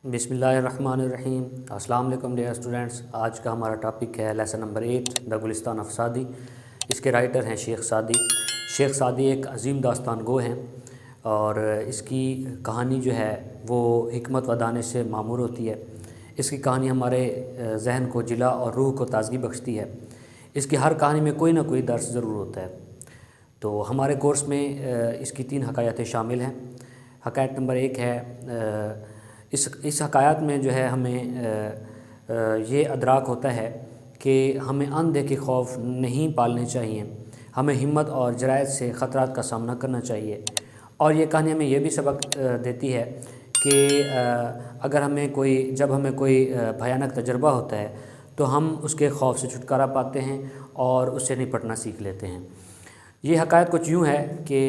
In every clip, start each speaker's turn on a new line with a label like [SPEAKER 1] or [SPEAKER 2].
[SPEAKER 1] بسم اللہ الرحمن الرحیم۔ السلام علیکم ڈیئر اسٹوڈنٹس۔ آج کا ہمارا ٹاپک ہے lesson number 8 the Gulistan of Saadi. اس کے رائٹر ہیں شیخ سعدی۔ شیخ سعدی ایک عظیم داستان گو ہیں اور اس کی کہانی جو ہے وہ حکمت و دانش سے معمور ہوتی ہے۔ اس کی کہانی ہمارے ذہن کو جلا اور روح کو تازگی بخشتی ہے۔ اس کی ہر کہانی میں کوئی نہ کوئی درس ضرور ہوتا ہے۔ تو ہمارے کورس میں اس کی 3 حکایتیں شامل ہیں۔ حکایت نمبر 1 ہے اس حکایت میں جو ہے ہمیں یہ ادراک ہوتا ہے کہ ہمیں اندیکھے خوف نہیں پالنے چاہیے، ہمیں ہمت اور جرأت سے خطرات کا سامنا کرنا چاہیے۔ اور یہ کہانی ہمیں یہ بھی سبق دیتی ہے کہ اگر جب ہمیں کوئی بھیانک تجربہ ہوتا ہے تو ہم اس کے خوف سے چھٹکارا پاتے ہیں اور اس سے نپٹنا سیکھ لیتے ہیں۔ یہ حکایت کچھ یوں ہے کہ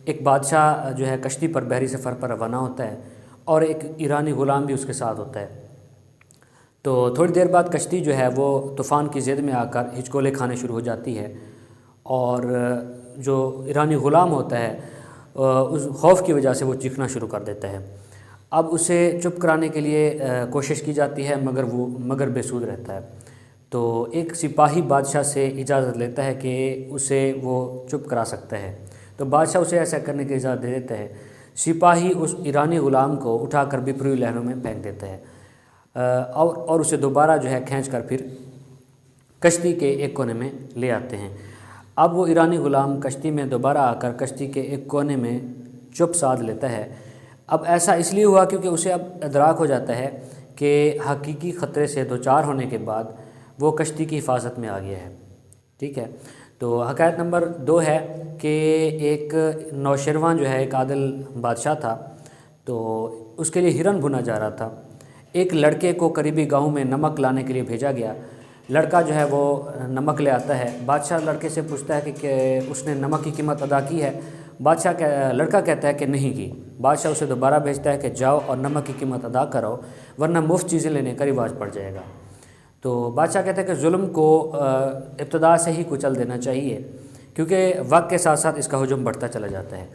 [SPEAKER 1] ایک بادشاہ جو ہے کشتی پر بحری سفر پر روانہ ہوتا ہے اور ایک ایرانی غلام بھی اس کے ساتھ ہوتا ہے۔ تو تھوڑی دیر بعد کشتی جو ہے وہ طوفان کی زد میں آ کر ہچکولے کھانے شروع ہو جاتی ہے اور جو ایرانی غلام ہوتا ہے اس خوف کی وجہ سے وہ چیخنا شروع کر دیتا ہے۔ اب اسے چپ کرانے کے لیے کوشش کی جاتی ہے مگر بے سود رہتا ہے۔ تو ایک سپاہی بادشاہ سے اجازت لیتا ہے کہ اسے وہ چپ کرا سکتا ہے، تو بادشاہ اسے ایسا کرنے کی اجازت دے دیتا ہے۔ سپاہی اس ایرانی غلام کو اٹھا کر بپھری ہوئی لہروں میں پھینک دیتا ہے اور اسے دوبارہ جو ہے کھینچ کر پھر کشتی کے ایک کونے میں لے آتے ہیں۔ اب وہ ایرانی غلام کشتی میں دوبارہ آ کر کشتی کے ایک کونے میں چپ سادھ لیتا ہے۔ اب ایسا اس لیے ہوا کیونکہ اسے اب ادراک ہو جاتا ہے کہ حقیقی خطرے سے دوچار ہونے کے بعد وہ کشتی کی حفاظت میں آ گیا ہے۔ ٹھیک ہے، تو حکایت نمبر 2 ہے کہ ایک نوشیروان جو ہے ایک عادل بادشاہ تھا، تو اس کے لیے ہرن بھونا جا رہا تھا۔ ایک لڑکے کو قریبی گاؤں میں نمک لانے کے لیے بھیجا گیا۔ لڑکا جو ہے وہ نمک لے آتا ہے۔ بادشاہ لڑکے سے پوچھتا ہے کہ اس نے نمک کی قیمت ادا کی ہے؟ لڑکا کہتا ہے کہ نہیں کی۔ بادشاہ اسے دوبارہ بھیجتا ہے کہ جاؤ اور نمک کی قیمت ادا کرو ورنہ مفت چیزیں لینے کا رواج پڑ جائے گا۔ تو بادشاہ کہتا ہے کہ ظلم کو ابتدا سے ہی کچل دینا چاہیے کیونکہ وقت کے ساتھ ساتھ اس کا ہجوم بڑھتا چلا جاتا ہے۔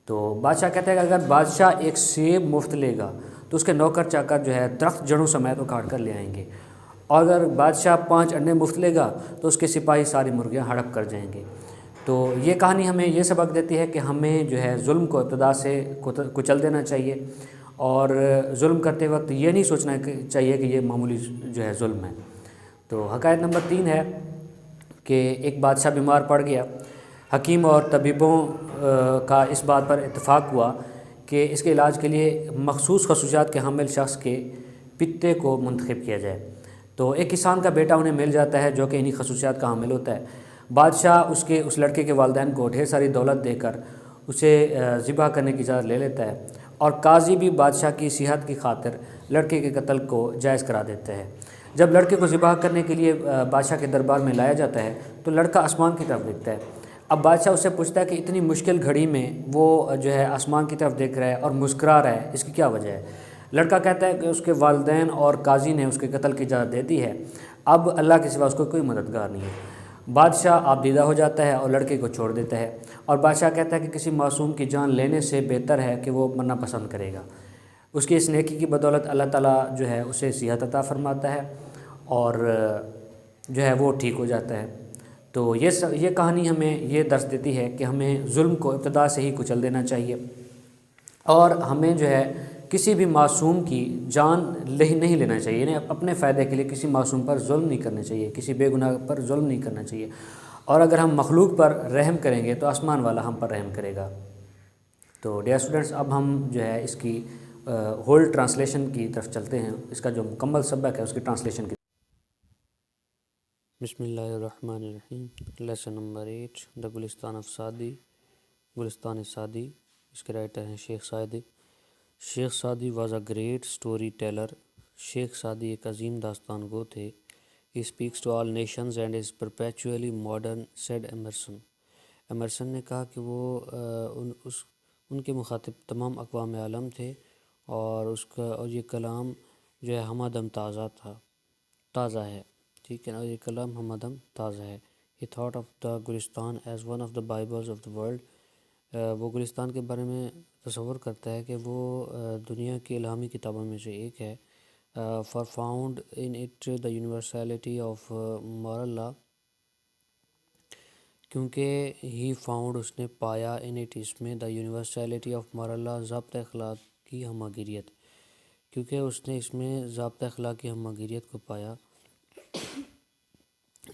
[SPEAKER 1] تو بادشاہ کہتا ہے کہ اگر بادشاہ ایک سیب مفت لے گا تو اس کے نوکر چاکر جو ہے درخت جڑوں سمیت اکھاڑ کر لے آئیں گے، اور اگر بادشاہ 5 انڈے مفت لے گا تو اس کے سپاہی ساری مرغیاں ہڑپ کر جائیں گے۔ تو یہ کہانی ہمیں یہ سبق دیتی ہے کہ ہمیں جو ہے ظلم کو ابتدا سے کچل دینا چاہیے اور ظلم کرتے وقت یہ نہیں سوچنا چاہیے کہ یہ معمولی جو ہے ظلم ہے۔ تو حکایت نمبر 3 ہے کہ ایک بادشاہ بیمار پڑ گیا۔ حکیم اور طبیبوں کا اس بات پر اتفاق ہوا کہ اس کے علاج کے لیے مخصوص خصوصیات کے حامل شخص کے پتے کو منتخب کیا جائے۔ تو ایک کسان کا بیٹا انہیں مل جاتا ہے جو کہ انہی خصوصیات کا حامل ہوتا ہے۔ بادشاہ اس لڑکے کے والدین کو ڈھیر ساری دولت دے کر اسے ذبح کرنے کی اجازت لے لیتا ہے، اور قاضی بھی بادشاہ کی صحت کی خاطر لڑکے کے قتل کو جائز کرا دیتا ہے۔ جب لڑکے کو ذبح کرنے کے لیے بادشاہ کے دربار میں لایا جاتا ہے تو لڑکا آسمان کی طرف دیکھتا ہے۔ اب بادشاہ اس سے پوچھتا ہے کہ اتنی مشکل گھڑی میں وہ جو ہے آسمان کی طرف دیکھ رہا ہے اور مسکرا رہا ہے، اس کی کیا وجہ ہے؟ لڑکا کہتا ہے کہ اس کے والدین اور قاضی نے اس کے قتل کی اجازت دے دی ہے، اب اللہ کے سوا اس کو کوئی مددگار نہیں ہے۔ بادشاہ آبدیدہ ہو جاتا ہے اور لڑکے کو چھوڑ دیتا ہے، اور بادشاہ کہتا ہے کہ کسی معصوم کی جان لینے سے بہتر ہے کہ وہ مرنا پسند کرے گا۔ اس کی اس نیکی کی بدولت اللہ تعالیٰ جو ہے اسے صحت عطا فرماتا ہے اور جو ہے وہ ٹھیک ہو جاتا ہے۔ تو یہ کہانی ہمیں یہ درس دیتی ہے کہ ہمیں ظلم کو ابتدا سے ہی کچل دینا چاہیے، اور ہمیں جو ہے کسی بھی معصوم کی جان نہیں لینا چاہیے، یعنی اپنے فائدے کے لیے کسی معصوم پر ظلم نہیں کرنا چاہیے، کسی بے گناہ پر ظلم نہیں کرنا چاہیے۔ اور اگر ہم مخلوق پر رحم کریں گے تو آسمان والا ہم پر رحم کرے گا۔ تو ڈیئر اسٹوڈنٹس، اب ہم جو ہے اس کی ہول ٹرانسلیشن کی طرف چلتے ہیں، اس کا جو مکمل سبق ہے اس کی ٹرانسلیشن کی۔
[SPEAKER 2] بسم اللہ الرحمن الرحیم۔ Lesson number 8 the Gulistan of Saadi, Gulistan Saadi. اس کے رائٹر ہیں Sheikh Saadi. Sheikh Saadi was a great story teller. Sheikh Saadi ایک عظیم داستان گو تھے۔ He speaks to all nations and is perpetually modern, said Emerson. Emerson نے کہا کہ وہ ان کے مخاطب تمام اقوام عالم تھے، اور یہ کلام جو ہے ہمہ دم تازہ ہے۔ ٹھیک ہے نا، یہ کلام ہمہ دم تازہ ہے۔ He thought of the Gulistan as one of the Bibles of the world۔ وہ گلستان کے بارے میں تصور کرتا ہے کہ وہ دنیا کی الہامی کتابوں میں سے ایک ہے. For found in it the university of moral law, کیونکہ ہی فاؤنڈ اس نے پایا ان اٹ اس میں دا یونیورسلٹی آف مورل لا ضابطۂ اخلاق کی ہمہ گیریت، کیونکہ اس نے اس میں ضابطۂ اخلاق کی ہمہ گیریت کو پایا.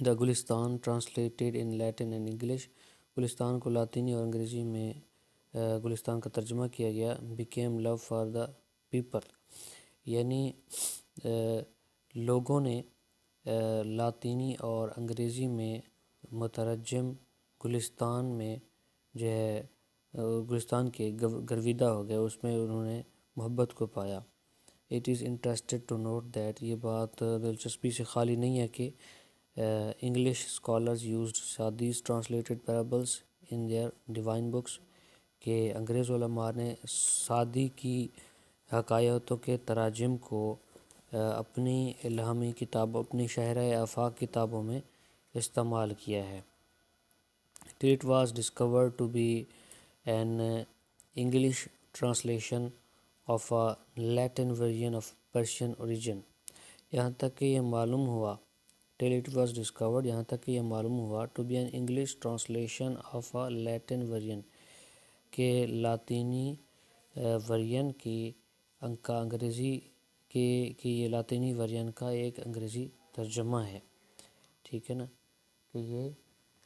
[SPEAKER 2] The Gulistan translated in Latin and English, Gulistan کو لاطینی اور انگریزی میں گلستان کا ترجمہ کیا گیا. Became law for the people, یعنی لوگوں نے لاطینی اور انگریزی میں مترجم گلستان میں جو ہے گلستان کے گرویدہ ہو گئے، اس میں انہوں نے محبت کو پایا. It is interested to note that, یہ بات دلچسپی سے خالی نہیں ہے کہ English scholars used Saadi's translated parables in their divine books, کہ انگریز علماء نے سعدی کی حکایتوں کے تراجم کو اپنی الہامی کتابوں، اپنی شہرۂ آفاق کتابوں میں استعمال کیا ہے. till it was discovered to be an English translation of a Latin version of Persian origin. یہاں تک کہ یہ معلوم ہوا till it was discovered یہاں تک کہ یہ معلوم ہوا to be an English translation of a Latin version، کہ لاطینی ورژن کا انگریزی کہ یہ لاطینی ورژن کا ایک انگریزی ترجمہ ہے. ٹھیک ہے نا، کہ یہ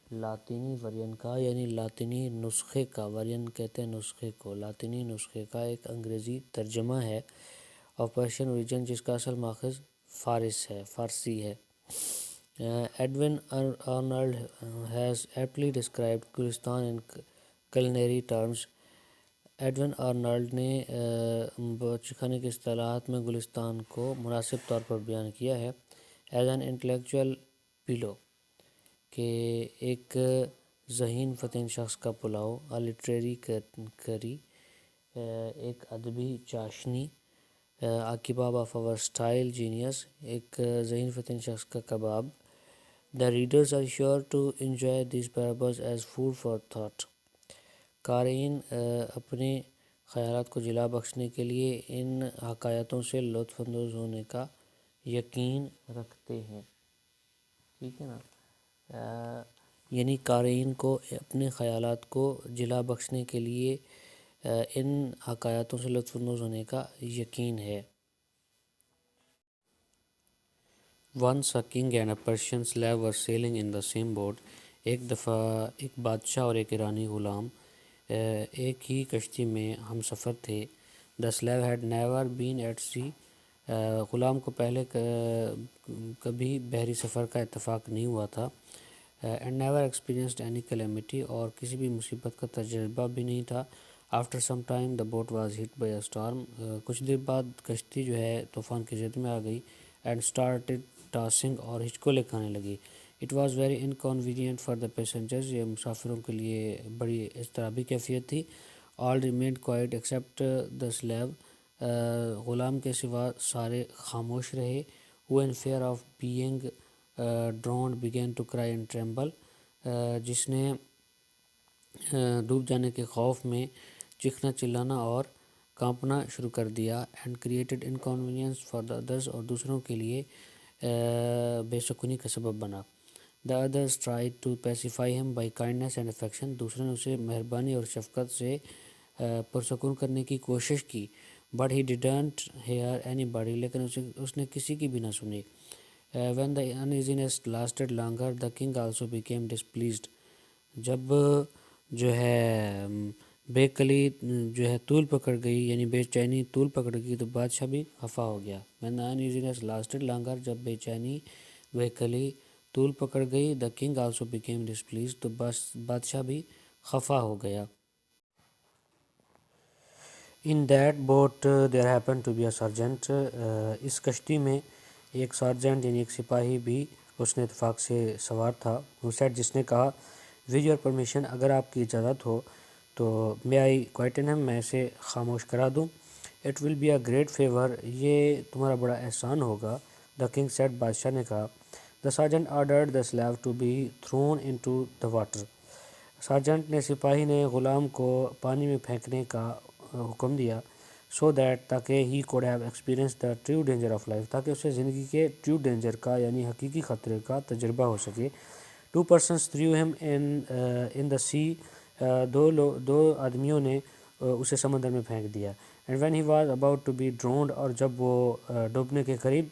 [SPEAKER 2] لاطینی ورژن کا، یعنی لاطینی نسخے کا، ورژن کہتے ہیں نسخے کو، لاطینی نسخے کا ایک انگریزی ترجمہ ہے آف پرشین اوریجن، جس کا اصل ماخذ فارسی ہے. Edwin Arnold has aptly described Gulistan in culinary terms. Edwin Arnold نے چکھانے کی اصطلاحات میں گلستان کو مناسب طور پر بیان کیا ہے. ایز این انٹلیکچوئل پیلو، کہ ایک ذہین فطن شخص کا پلاؤ، لٹریری کری، ایک ادبی چاشنی، kebab of our style genius, ایک ذہین فطن شخص کا کباب. The readers are sure to enjoy these parables as food for thought. قارئین اپنے خیالات کو جلا بخشنے کے لیے ان حکایتوں سے لطف اندوز ہونے کا یقین رکھتے ہیں. ٹھیک ہے نا، یعنی قارئین کو اپنے خیالات کو جلا بخشنے کے لیے ان حکایتوں سے لطف اندوز ہونے کا یقین ہے. Once a king and a Persian slave were sailing in the same boat. ایک دفعہ ایک بادشاہ اور ایک ایرانی غلام ایک ہی کشتی میں ہم سفر تھے. The slave had never been at sea. Ghulam کو پہلے کبھی بحری سفر کا اتفاق نہیں ہوا تھا. And never experienced any calamity، اور کسی بھی مصیبت کا تجربہ بھی نہیں تھا. After some time the boat was hit by a storm. کچھ دیر بعد کشتی جو ہے طوفان کی زد میں آ گئی. And started tossing، اور ہچکولے کھانے لگی. It was very inconvenient for the passengers. یہ مسافروں کے لیے بڑی اضطرابی کیفیت تھی. All remained quiet except the slave. Ghulam کے سوا سارے خاموش رہے. Who in fear of being drowned began to cry and tremble. جس نے ڈوب جانے کے خوف میں چیخنا چلانا اور کانپنا شروع کر دیا. And created inconvenience for the others، اور دوسروں کے لیے بے سکونی کا سبب بنا. The others tried to pacify him by kindness and affection. دوسروں نے اسے مہربانی اور شفقت سے پرسکون کرنے کی کوشش کی. But he didn't hear anybody، لیکن اس نے کسی کی بھی نہ سنی. When the uneasiness lasted longer, the king also became displeased. جب جو ہے بے کلی جو ہے طول پکڑ گئی، یعنی بے چینی طول پکڑ گئی، تو بادشاہ بھی خفا ہو گیا. When the uneasiness lasted longer، جب بے چینی بے کلی طول پکڑ گئی، the king also became displeased، تو بادشاہ بھی خفا ہو گیا. In that boat there happened to be a sergeant. اس کشتی میں ایک سارجنٹ یعنی ایک سپاہی بھی اس نے اتفاق سے سوار تھا. Who said، جس نے کہا with your permission، اگر آپ کی اجازت ہو تو may I quieten him، میں اسے خاموش کرا دوں. It will be a great favor، یہ تمہارا بڑا احسان ہوگا. The king said، بادشاہ نے کہا. The sergeant ordered the slave to be thrown into the water. Sergeant نے، سپاہی نے غلام کو پانی میں پھینکنے کا حکم دیا سو دیٹ تاکہ he could have experience the trio danger of life, تاکہ اسے زندگی کے ٹریو ڈینجر کا یعنی حقیقی خطرے کا تجربہ ہو سکے. 2 persons threw him in the sea. دو آدمیوں نے اسے سمندر میں پھینک دیا. And when he was about to be drowned, اور جب وہ ڈوبنے کے قریب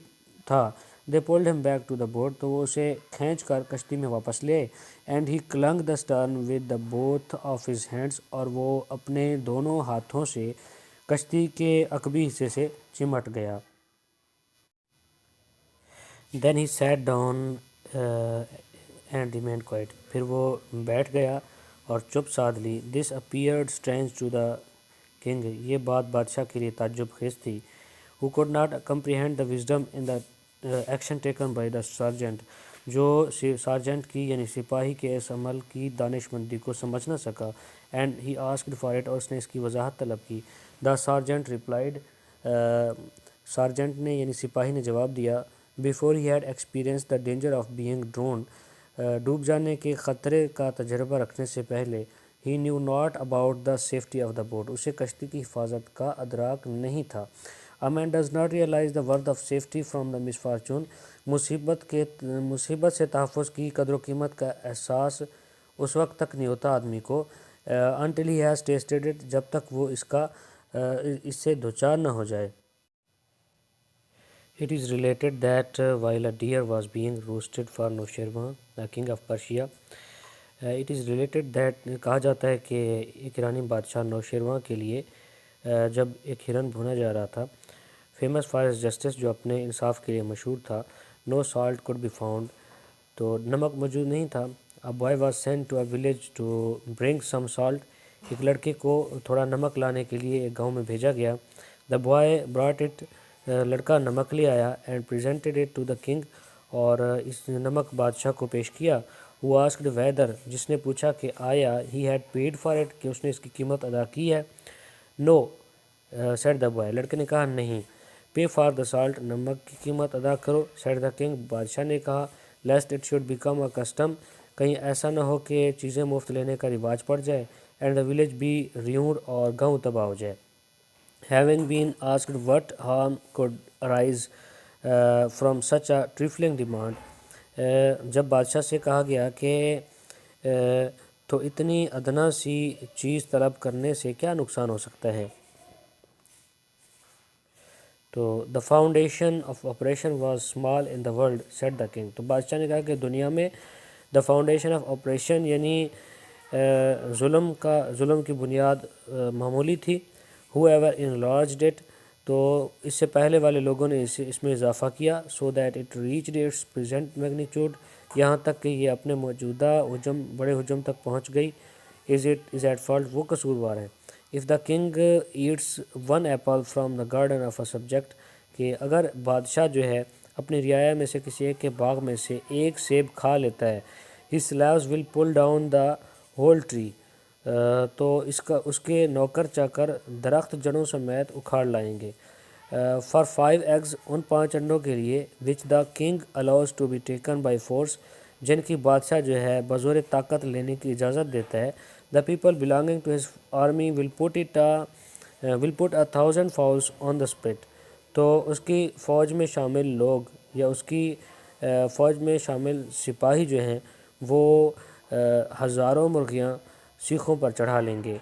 [SPEAKER 2] تھا، they pulled him back to the boat, تو وہ اسے کھینچ کر کشتی میں واپس لے. And he clung the stern with the both of his hands, اور وہ اپنے دونوں ہاتھوں سے کشتی کے عقبی حصے سے چمٹ گیا. Then he sat down and remained quiet, پھر وہ بیٹھ گیا اور چپ سادھ لی. This appeared strange to the king, یہ بات بادشاہ کے لیے تعجب خیز تھی. Who could not comprehend the wisdom in the action taken by the sergeant, جو سارجنٹ کی یعنی سپاہی کے اس عمل کی دانش مندی کو سمجھ نہ سکا. And he asked for it, اور اس نے اس کی وضاحت طلب کی. دا سارجنٹ ریپلائڈ، سارجنٹ نے یعنی سپاہی نے جواب دیا. Before he had experienced the danger of being drowned, ڈوب جانے کے خطرے کا تجربہ رکھنے سے پہلے. He knew not about the safety of the boat, اسے کشتی کی حفاظت کا ادراک نہیں تھا. A man does not realize the worth of safety from the misfortune، مصیبت سے تحفظ کی قدر و قیمت کا احساس اس وقت تک نہیں ہوتا آدمی کو until he has tasted it، جب تک وہ اس سے دوچار نہ ہو جائے. It is related that while a deer was being roasted for Noshirwan, the king of Persia، it is related that کہا جاتا ہے کہ ایک ایرانی بادشاہ نوشیروان کے لیے جب ایک ہرن بھونا جا رہا تھا، فیمس فار ہز جسٹس، جو اپنے انصاف کے لیے مشہور تھا. نو سالٹ could be found، تو نمک موجود نہیں تھا. A boy was sent to a village to bring some salt، ایک لڑکے کو تھوڑا نمک لانے کے لیے ایک گاؤں میں بھیجا گیا. The boy brought it، لڑکا نمک لے آیا. And presented it to the king، اور اس نمک بادشاہ کو پیش کیا. Who asked whether، جس نے پوچھا کہ آیا he had paid for it، کہ اس نے اس کی قیمت ادا کی ہے. No said the boy، لڑکے نے کہا نہیں. Pay for the salt، نمک کی قیمت ادا کرو. said the king، بادشاہ نے کہا. Lest it should become a custom، کہیں ایسا نہ ہو کہ چیزیں مفت لینے کا رواج پڑ جائے. And the village be ruined، اور گاؤں تباہ ہو جائے. Having been asked what harm could arise from such a trifling demand، جب بادشاہ سے کہا گیا کہ تو اتنی ادنا سی چیز طلب کرنے سے کیا نقصان ہو سکتا ہے. تو the foundation of oppression was small in the world said the king، تو بادشاہ نے کہا کہ دنیا میں the foundation of oppression یعنی ظلم کی بنیاد معمولی تھی. whoever enlarged it، تو اس سے پہلے والے لوگوں نے اس میں اضافہ کیا. so that it reached its present magnitude، یہاں تک کہ یہ اپنے موجودہ بڑے حجم تک پہنچ گئی. is at fault، وہ قصوروار ہے. if the king eats one apple from the garden of a subject، کہ اگر بادشاہ جو ہے اپنی رعایا میں سے کسی ایک کے باغ میں سے ایک سیب کھا لیتا ہے. his slaves will pull down the whole tree، تو اس کے نوکر چاکر درخت جڑوں سمیت اکھاڑ لائیں گے. for 5 eggs، ان 5 انڈوں کے لیے. which the king allows to be taken by force، جن کی بادشاہ جو ہے بزور طاقت لینے کی اجازت دیتا ہے. the people belonging to his army will put 1,000 fowls on the spit، تو اس کی فوج میں شامل لوگ یا اس کی فوج میں شامل سپاہی جو ہیں وہ ہزاروں مرغیاں سیخوں پر چڑھا لیں گے.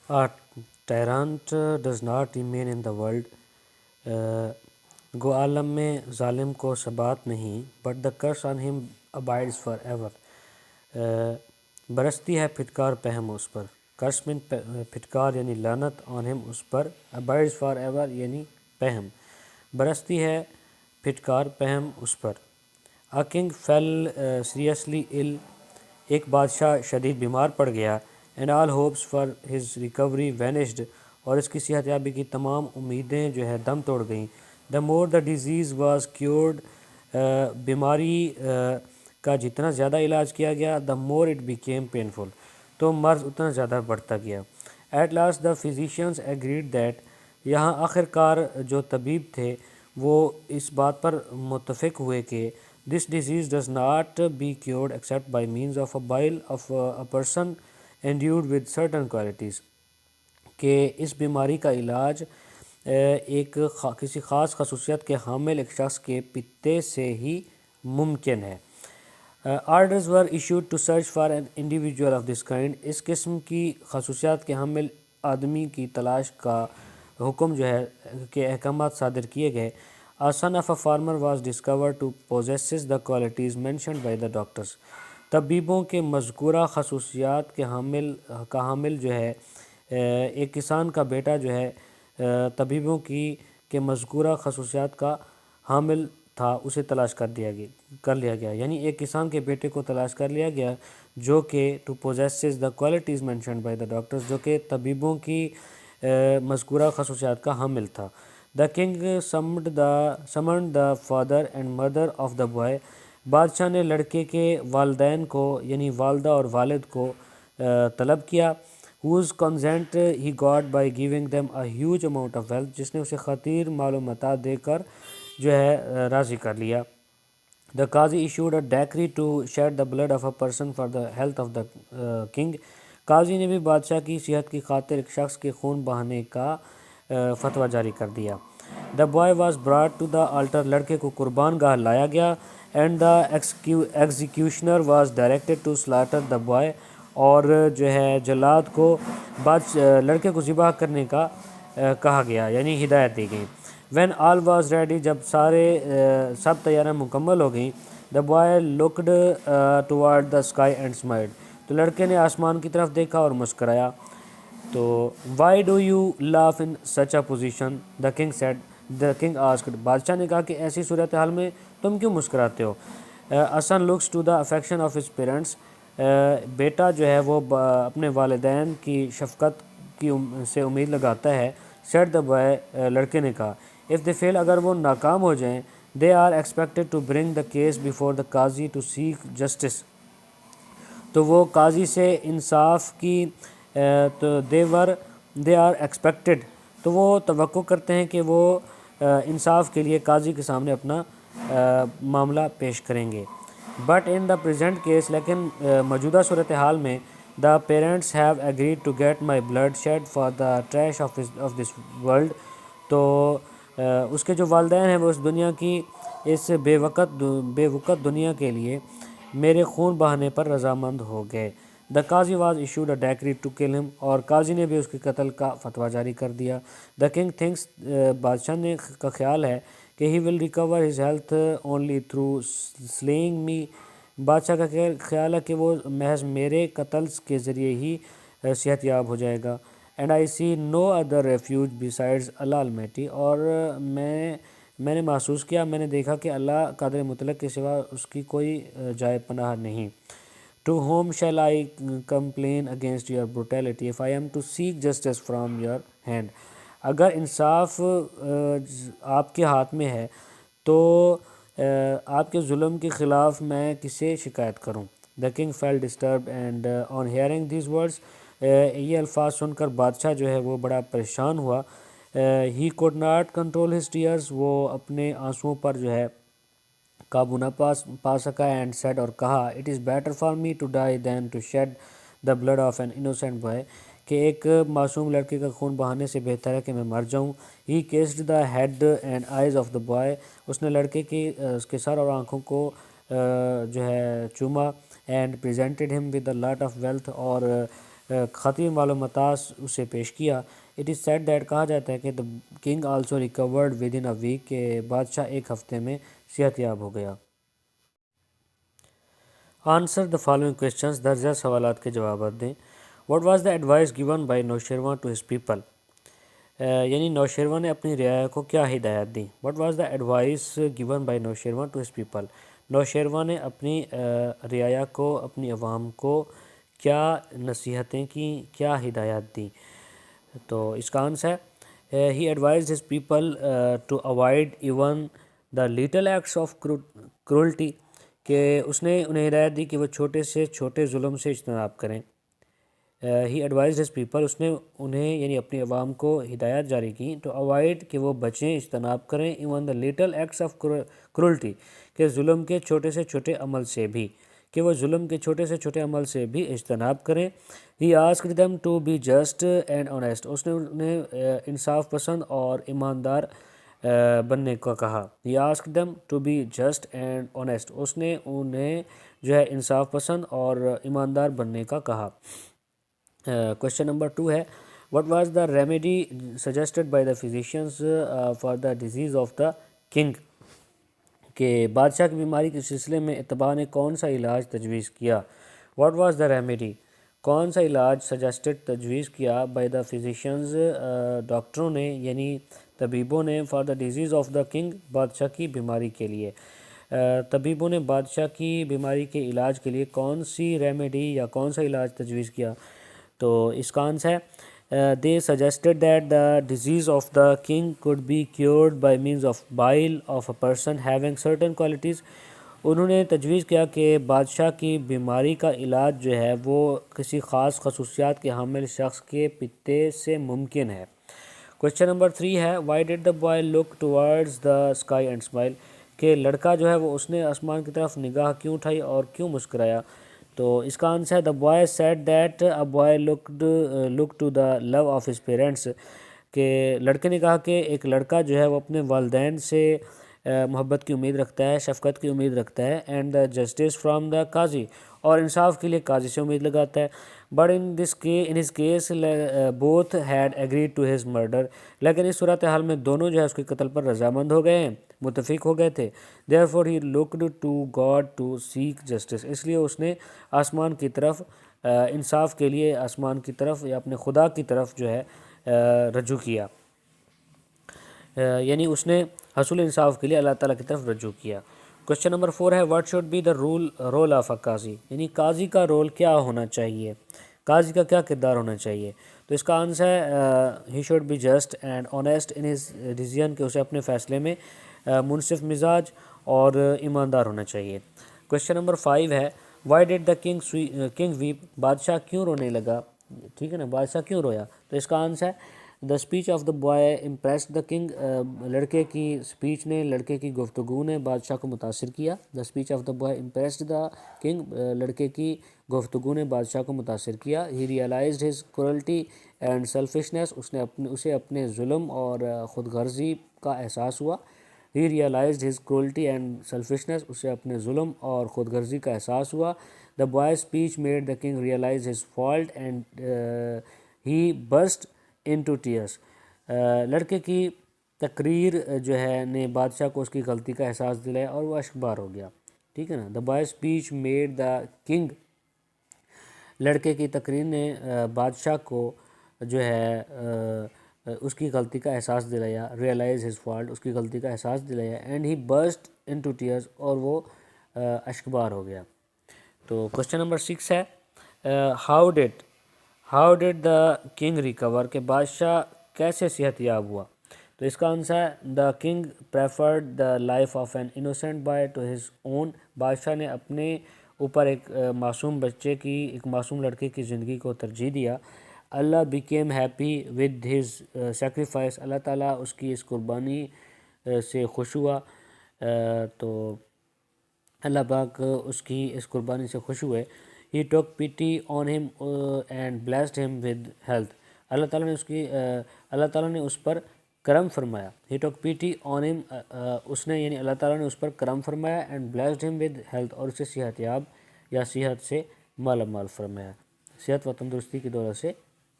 [SPEAKER 2] A tyrant does not remain in the world، گو عالم میں ظالم کو ثبات نہیں. but the curse on him abides forever، برستی ہے پھٹکار پہم اس پر. curse من پھٹکار یعنی لعنت، on him us per. abides forever یعنی پہم، برستی ہے پھٹکار پہم اس پر. a king fell seriously ill، ایک بادشاہ شدید بیمار پڑ گیا. and all hopes for his recovery vanished، اور اس کی صحت یابی کی تمام امیدیں جو ہے دم توڑ گئیں. the more the disease was cured، بیماری کا جتنا زیادہ علاج کیا گیا. the more it became painful، تو مرض اتنا زیادہ بڑھتا گیا. at last the physicians agreed that، یہاں آخر کار جو طبیب تھے وہ اس بات پر متفق ہوئے کہ this disease does not be cured except by means of a bile of a person endued with certain qualities کہ اس بیماری کا علاج ایک کسی خاص خصوصیت کے حامل ایک شخص کے پتے سے ہی ممکن ہے۔ Orders were issued to search for an individual of this kind, اس قسم کی خصوصیات کے حامل آدمی کی تلاش کا حکم جو ہے کہ احکامات صادر کیے گئے۔ A son of a farmer was discovered to possess the qualities mentioned by the doctors، طبیبوں کے مذکورہ خصوصیات کے حامل جو ہے ایک کسان کا بیٹا جو ہے طبیبوں کے مذکورہ خصوصیات کا حامل تھا، اسے تلاش کر لیا گیا، یعنی ایک کسان کے بیٹے کو تلاش کر لیا گیا جو کہ to possesses the qualities mentioned by the doctors، جو کہ طبیبوں کی مذکورہ خصوصیات کا حامل تھا۔ The king summoned the father and mother of the boy، بادشاہ نے لڑکے کے والدین کو یعنی والدہ اور والد کو طلب کیا۔ whose consent he got by giving them a huge amount of wealth، جس نے اسے خطیر مال و متاع دے کر جو ہے راضی کر لیا۔ The Qazi issued a decree to shed the blood of a person for the health of the king، قاضی نے بھی بادشاہ کی صحت کی خاطر ایک شخص کے خون بہانے کا فتویٰ جاری کر دیا۔ The boy was brought to the altar، لڑکے کو قربان گاہ لایا گیا۔ And the executioner was directed to slaughter the boy، اور جو ہے جلاد کو لڑکے کو ذبح کرنے کا کہا گیا، یعنی ہدایت دی گئی۔ When all was ready، جب سب تیاریاں مکمل ہو گئیں، the boy looked toward the sky and smiled، تو لڑکے نے آسمان کی طرف دیکھا اور مسکرایا۔ تو why do you laugh in such a position، the king asked، بادشاہ نے کہا کہ ایسی صورتحال میں تم کیوں مسکراتے ہو۔ A son looks to the affection of his parents، بیٹا جو ہے وہ اپنے والدین کی شفقت سے امید لگاتا ہے۔ said the boy، لڑکے نے کہا if they fail، اگر وہ ناکام ہو جائیں they are expected to bring the case before the Qazi to seek justice، تو وہ قاضی سے انصاف کی تو they are expected، تو وہ توقع کرتے ہیں کہ وہ انصاف کے لیے قاضی کے سامنے اپنا معاملہ پیش کریں گے۔ But in the present case, لیکن موجودہ صورتحال میں the parents have agreed to get my blood shed for the trash of this world، تو اس کے جو والدین ہیں وہ اس دنیا کی اس بے وقت دنیا کے لیے میرے خون بہانے پر رضامند ہو گئے۔ The Qazi was issued a decree to kill him، اور قاضی نے بھی اس کے قتل کا فتویٰ جاری کر دیا۔ The king thinks، بادشاہ کا خیال ہے کہ he will recover his health only through slaying me، بادشاہ کا خیال ہے کہ وہ محض میرے قتل کے ذریعے ہی صحت یاب ہو جائے گا۔ And I see no other refuge besides Allah Almighty، اور میں نے محسوس کیا، میں نے دیکھا کہ اللہ قادر مطلق کے سوا اس کی کوئی جائے پناہ نہیں۔ To whom shall I complain against your brutality if I am to seek justice from your hand، اگر انصاف آپ کے ہاتھ میں ہے تو آپ کے ظلم کے خلاف میں کسے شکایت کروں۔ The king felt disturbed and on hearing these words، یہ الفاظ سن کر بادشاہ جو ہے وہ بڑا پریشان ہوا۔ He could not control his tears، وہ اپنے آنسوؤں پر جو ہے قابو نہ پا سکا۔ and said، اور کہا it is better for me to die than to shed the blood of an innocent boy، کہ ایک معصوم لڑکے کا خون بہانے سے بہتر ہے کہ میں مر جاؤں۔ He kissed the head and eyes of the boy، اس نے لڑکے اس کے سر اور آنکھوں کو جو ہے چوما۔ and presented him with a lot of wealth، اور خطیر مال و متاع اسے پیش کیا۔ It is said that، کہا جاتا ہے کہ the king also recovered within a week، کہ بادشاہ ایک ہفتے میں صحت یاب ہو گیا۔ Answer the following questions، درجہ سوالات کے جوابات دیں۔ What was the advice given by نوشیروان to his people، یعنی نوشیروان نے اپنی رعایا کو کیا ہدایت دی۔ What was the advice given by نوشیروان to his people، نوشیروان نے اپنی رعایا کو، اپنی عوام کو کیا نصیحتیں کی، کیا ہدایات دی۔ تو اس کا آنسر ہے he advised his people to avoid even the little acts of cruelty، کہ اس نے انہیں ہدایت دی کہ وہ چھوٹے سے چھوٹے ظلم سے اجتناب کریں۔ he advised his people، اس نے انہیں یعنی اپنی عوام کو ہدایت جاری کی to avoid، کہ وہ بچیں، اجتناب کریں even the little acts of cruelty، کہ ظلم کے چھوٹے سے چھوٹے عمل سے بھی۔ کہ وہ ظلم کے چھوٹے سے چھوٹے عمل سے بھی اجتناب کریں. He asked them to be just and honest. اس نے انہیں انصاف پسند اور ایماندار بننے کا کہا. He asked them to be just and honest. اس نے انہیں جو ہے انصاف پسند اور ایماندار بننے کا کہا. کوشچن نمبر 2 ہے what was the remedy suggested by the physicians for the disease of the king. کہ بادشاہ کی بیماری کے سلسلے میں اتباع نے کون سا علاج تجویز کیا. what was the remedy کون سا علاج سجیسٹڈ تجویز کیا بائی دا فزیشینز ڈاکٹروں نے یعنی طبیبوں نے for the disease of the king بادشاہ کی بیماری کے لیے. طبیبوں نے بادشاہ کی بیماری کے علاج کے لیے کون سی ریمیڈی یا کون سا علاج تجویز کیا. تو اس کا آنسر ہے they suggested that the disease of the king could be cured by means of bile of a person having certain qualities. انہوں نے تجویز کیا کہ بادشاہ کی بیماری کا علاج جو ہے وہ کسی خاص خصوصیات کے حامل شخص کے پتے سے ممکن ہے. کوشچن نمبر 3 ہے why did the boy look towards the sky and smile. کہ لڑکا جو ہے وہ اس نے آسمان کی طرف نگاہ کیوں اٹھائی اور کیوں مسکرایا. تو اس کا آنسر ہے the boy said that a boy looked to the love of his parents. کہ لڑکے نے کہا کہ ایک لڑکا جو ہے وہ اپنے والدین سے محبت کی امید رکھتا ہے, شفقت کی امید رکھتا ہے, and the justice from the قاضی, اور انصاف کے لیے قاضی سے امید لگاتا ہے. but in his case both had agreed to his murder. لیکن اس صورتحال میں دونوں جو ہے اس کے قتل پر رضامند ہو گئے ہیں, متفق ہو گئے تھے. therefore he looked to God to seek justice. اس لیے اس نے آسمان کی طرف انصاف کے لیے آسمان کی طرف یا اپنے خدا کی طرف جو ہے رجوع کیا, یعنی اس نے حصول انصاف کے لیے اللہ تعالیٰ کی طرف رجوع کیا. کوشچن نمبر 4 ہے what should be the role of a قاضی. یعنی قاضی کا رول کیا ہونا چاہیے, قاضی کا کیا کردار ہونا چاہیے. تو اس کا آنسر ہے he should be just and honest in his decision. کہ اسے اپنے فیصلے میں منصف مزاج اور ایماندار ہونا چاہیے. کوشچن نمبر 5 ہے why did the king weep. بادشاہ کیوں رونے لگا, ٹھیک ہے نا, بادشاہ کیوں رویا. تو اس کا آنسر ہے the speech of the boy impressed the king. لڑکے کی سپیچ نے, لڑکے کی گفتگو نے بادشاہ کو متاثر کیا. the speech of the boy impressed the king. لڑکے کی گفتگو نے بادشاہ کو متاثر کیا. he realized his cruelty and selfishness. اسے اپنے ظلم اور خود غرضی کا احساس ہوا. he realized his cruelty and selfishness. اسے اپنے ظلم اور خود غرضی کا احساس ہوا. the boy's speech made the king realize his fault and he burst into tears. لڑکے کی تقریر جو ہے نے بادشاہ کو اس کی غلطی کا احساس دلایا اور وہ اشکبار ہو گیا, ٹھیک ہے نا. the boy's speech made the king. لڑکے کی تقریر نے بادشاہ کو جو ہے اس کی غلطی کا احساس دلایا, realize his fault, اس کی غلطی کا احساس دلایا, and he burst into tears, اور وہ اشکبار ہو گیا. تو کوشچن نمبر 6 ہے how did the king recover. کہ بادشاہ کیسے صحت یاب ہوا. تو اس کا آنسر ہے the king preferred the life of an innocent boy to his own. بادشاہ نے اپنے اوپر ایک معصوم بچے کی, ایک معصوم لڑکے کی زندگی کو ترجیح دیا. اللہ became happy with his sacrifice. اللہ تعالیٰ اس کی اس قربانی سے خوش ہوا. تو اللہ پاک اس کی اس قربانی سے خوش ہوئے. he took pity on him and blessed him with health. اللہ تعالیٰ نے اس پر کرم فرمایا. he took pity on him, اس نے یعنی اللہ تعالیٰ نے اس پر کرم فرمایا, and blessed him with health, اور اسے صحت یاب یا صحت سے مالا مال فرمایا, صحت و تندرستی کی دولت سے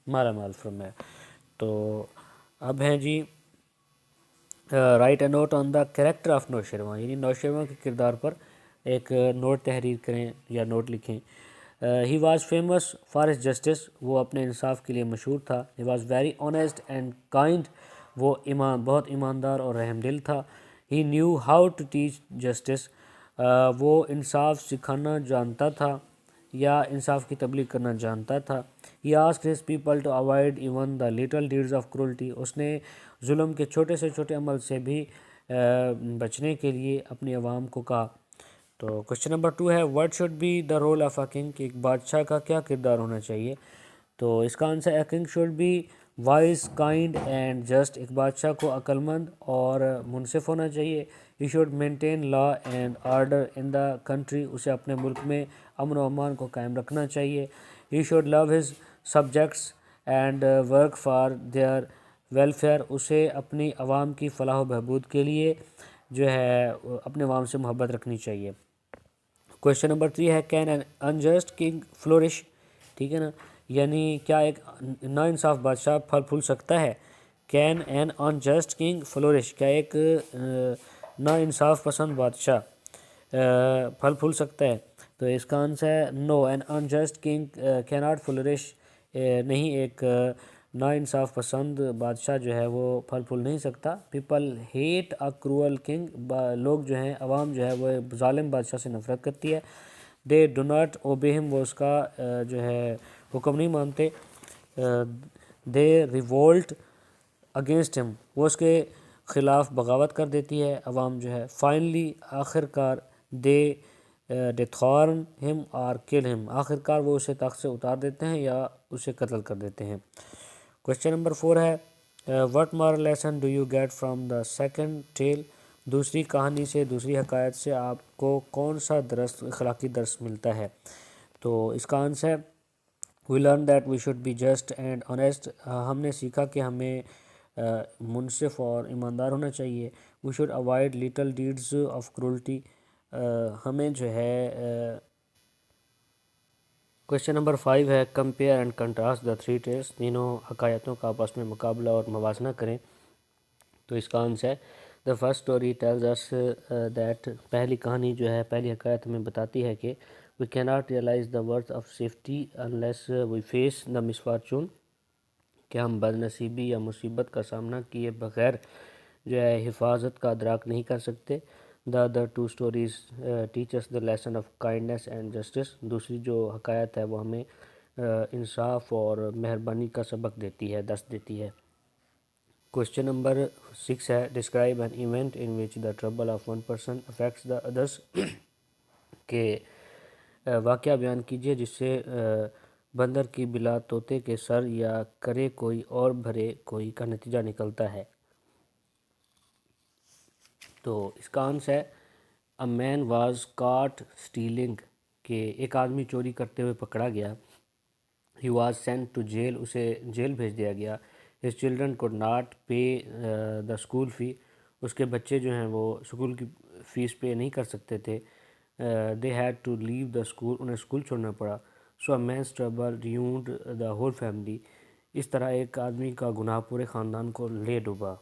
[SPEAKER 2] مالا مال فرمایا. تو اب ہیں جی write a note on the character of Nausherwan. یعنی نوشیروان کے کردار پر ایک نوٹ تحریر کریں یا نوٹ لکھیں. He was famous for his justice. وہ اپنے انصاف کے لیے مشہور تھا. He was very honest and kind. وہ بہت ایماندار اور رحم دل تھا. He knew how to teach justice. وہ انصاف سکھانا جانتا تھا یا انصاف کی تبلیغ کرنا جانتا تھا. He asked his people to avoid even the little deeds of cruelty. اس نے ظلم کے چھوٹے سے چھوٹے عمل سے بھی بچنے کے لیے اپنی عوام کو کہا. تو کوشچن نمبر 2 ہے what should be the role of a king. کہ ایک بادشاہ کا کیا کردار ہونا چاہیے. تو اس کا آنسر ہے a king should be wise kind and just, ایک بادشاہ کو عقل مند اور منصف ہونا چاہیے. He should maintain law and order in the country, اسے اپنے ملک میں امن و امان کو قائم رکھنا چاہیے. He should love his subjects and work for their welfare, اسے اپنی عوام کی فلاح و بہبود کے لیے جو ہے اپنے عوام سے محبت رکھنی چاہیے. کویشچن نمبر 3 ہے can an unjust king flourish, ٹھیک ہے نا، یعنی کیا ایک نا انصاف بادشاہ پھل پھول سکتا ہے. Can an unjust king flourish, کیا ایک نا انصاف پسند بادشاہ پھل پھول سکتا ہے. تو اس کا آنسر ہے نو، این انجسٹ کنگ کی ناٹ فلورش، نہیں ایک نا انصاف پسند بادشاہ جو ہے وہ پھل پھول نہیں سکتا. پیپل ہیٹ اے کرول کنگ، لوگ جو ہیں عوام جو ہے وہ ظالم بادشاہ سے نفرت کرتی ہے. دے ڈو ناٹ اوبے ہم، وہ اس کا جو ہے حکم نہیں مانتے. دے ریولٹ اگینسٹ ہم، وہ اس کے خلاف بغاوت کر دیتی ہے عوام جو ہے. فائنلی، آخر کار، دے ڈیتھارن ہم اور کل ہم، آخر کار وہ اسے تخت سے اتار دیتے ہیں یا اسے قتل کر دیتے ہیں. کویشچن نمبر 4 ہے what moral lesson do you get from the second tale, دوسری کہانی سے، دوسری حکایت سے آپ کو کون سا درس، اخلاقی درس ملتا ہے. تو اس کا آنسر ہے we learn that we should be just and honest, ہم نے سیکھا کہ ہمیں منصف اور ایماندار ہونا چاہیے. We should avoid little deeds of cruelty, ہمیں جو ہے کویشچن نمبر 5 ہے compare and contrast the three tales, تینوں حکایتوں کا آپس میں مقابلہ اور موازنہ کریں. تو اس کا آنسر ہے the first story tells us that, پہلی کہانی جو ہے، پہلی حکایت ہمیں بتاتی ہے کہ وی کی not realise the worth of safety unless we face the misfortune, کہ ہم بد نصیبی یا مصیبت کا سامنا کیے بغیر جو ہے حفاظت کا ادراک نہیں کر سکتے. The other two stories teach us the lesson of kindness and justice, دوسری جو حکایت ہے وہ ہمیں انصاف اور مہربانی کا سبق دیتی ہے، درس دیتی ہے. کویشچن نمبر 6 ہے describe an event in which the trouble of one person affects the others, کہ واقعہ بیان کیجیے جس سے بندر کی بلا طوطے کے سر یا کرے کوئی اور بھرے کوئی کا نتیجہ نکلتا ہے. تو اس کا آنسر ہے اے مین واز کاٹ اسٹیلنگ، کہ ایک آدمی چوری کرتے ہوئے پکڑا گیا. He was sent to jail, اسے جیل بھیج دیا گیا. His children could not pay the school fee, اس کے بچے جو ہیں وہ اسکول کی فیس پے نہیں کر سکتے تھے. They had to leave the school, انہیں اسکول چھوڑنا پڑا. So a man's trouble ruined the whole family, اس طرح ایک آدمی کا گناہ پورے خاندان کو لے ڈوبا.